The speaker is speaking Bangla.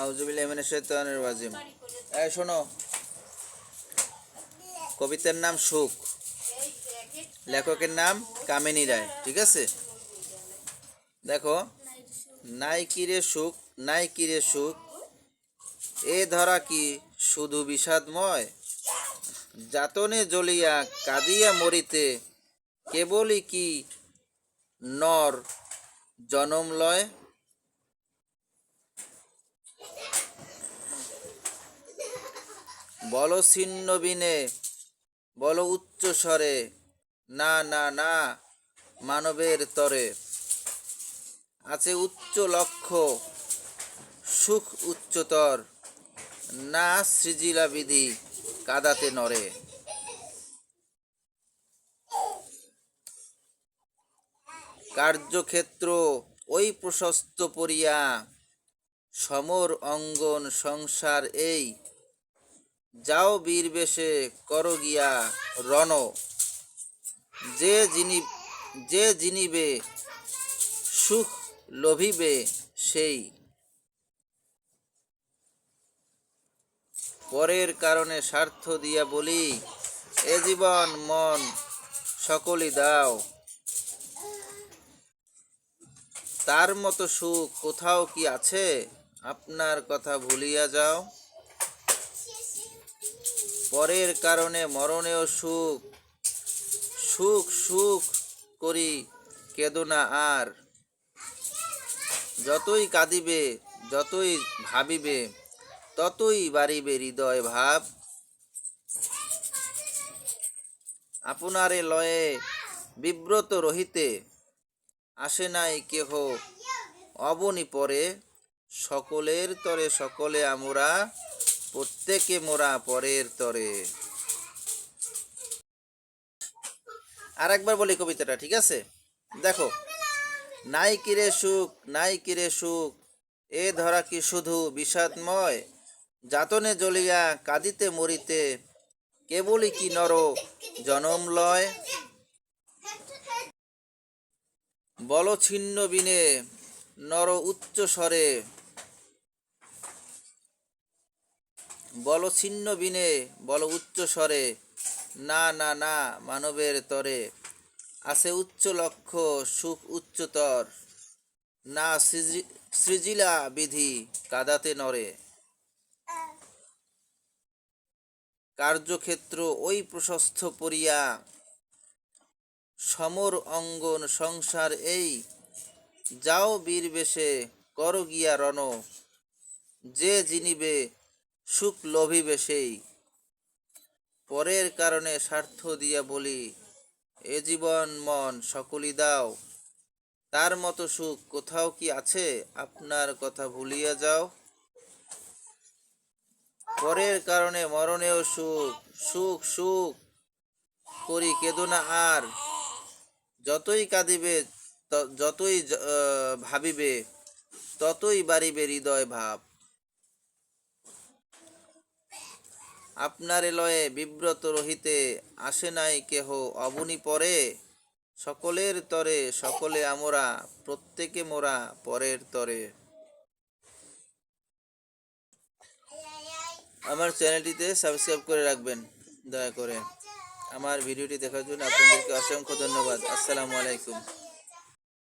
আউযুবিল্লাহি মিনাশ শাইতানির রাজিম। শোনো, কবিতার নাম সুখ, লেখকের নাম কামিনী রায়। ঠিক আছে, দেখো। নাই কিরে সুখ, নাই কিরে সুখ, এ ধরা কি শুধু বিষাদময়, যাতনে জ্বলিয়া কাঁদিয়া মরিতে, কেবলই কি নর জনম লয়। বল ছিন্ন বিনে, বল উচ্চ স্বরে, না না না মানবের তরে, আছে উচ্চ লক্ষ্য সুখ উচ্চতর, না সৃজিলা বিধি কাদাতে নরে। কার্যক্ষেত্র ওই প্রশস্ত পরিয়া, সমর অঙ্গন সংসার এই, যাও বীর বেশে কর গিয়া রণ, যে জিনিবে সুখ লোভিবে সেই। পরের কারণে স্বার্থ দিয়া বলি, এ জীবন মন সকলই দাও, তার মতো সুখ কোথাও কি আছে, আপনার কথা ভুলিয়া যাও। পরের কারণে মরণেও সুখ, সুখ সুখ করি কেদো না আর, যতই কাঁদিবে যতই ভাবিবে, ততই বাড়িবে হৃদয় ভাব। আপনারে লয়ে বিব্রত রহিতে, আসে নাই কেহ অবনি পরে, সকলের তরে সকলে আমরা, প্রত্যেকে মোরা পরের তরে। আর একবার বলি কবিতাটা, ঠিক আছে? দেখো, নাই কিরে সুখ, নাই কিরে সুখ, এ ধরা কি শুধু বিষাদময়, যাতনে জ্বলিয়া কাঁদিতে মরিতে, কেবলই কি নর জনম লয়। বল ছিন্ন বিনে, নর উচ্চ স্বরে, বল ছিন্ন বিনে, বল উচ্চ স্বরে, না না না মানবের তরে, আছে উচ্চ লক্ষ্য সুখ উচ্চতর, না সৃজিলা বিধি কাদাতে নরে। কার্যক্ষেত্র ওই প্রশস্ত পরিয়া, সমর অঙ্গন সংসার এই, যাও বীর বেশে কর গিয়া রণ, যে জিনিবে সুখ লোভিবে সেই। পরের কারণে স্বার্থ দিয়া বলি, এ জীবন মন সকলই দাও, তার মতো সুখ কোথাও কি আছে, আপনার কথা ভুলিয়া যাও। পরের কারণে মরণেও সুখ, সুখ সুখ করি কেদো না আর, যতই কাঁদিবে যতই ভাবিবে, ততই বাড়িবে হৃদয় ভাব। আপনারে লয়ে বিব্রত রহিতে, আসে নাই কেহ অবনি পরে, সকলের তরে সকলে আমরা, প্রত্যেকে মোরা পরের তরে। আমার চ্যানেলটিতে সাবস্ক্রাইব করে রাখবেন দয়া করে। আমার ভিডিওটি দেখার জন্য আপনাদেরকে অসংখ্য ধন্যবাদ। আসসালামু আলাইকুম।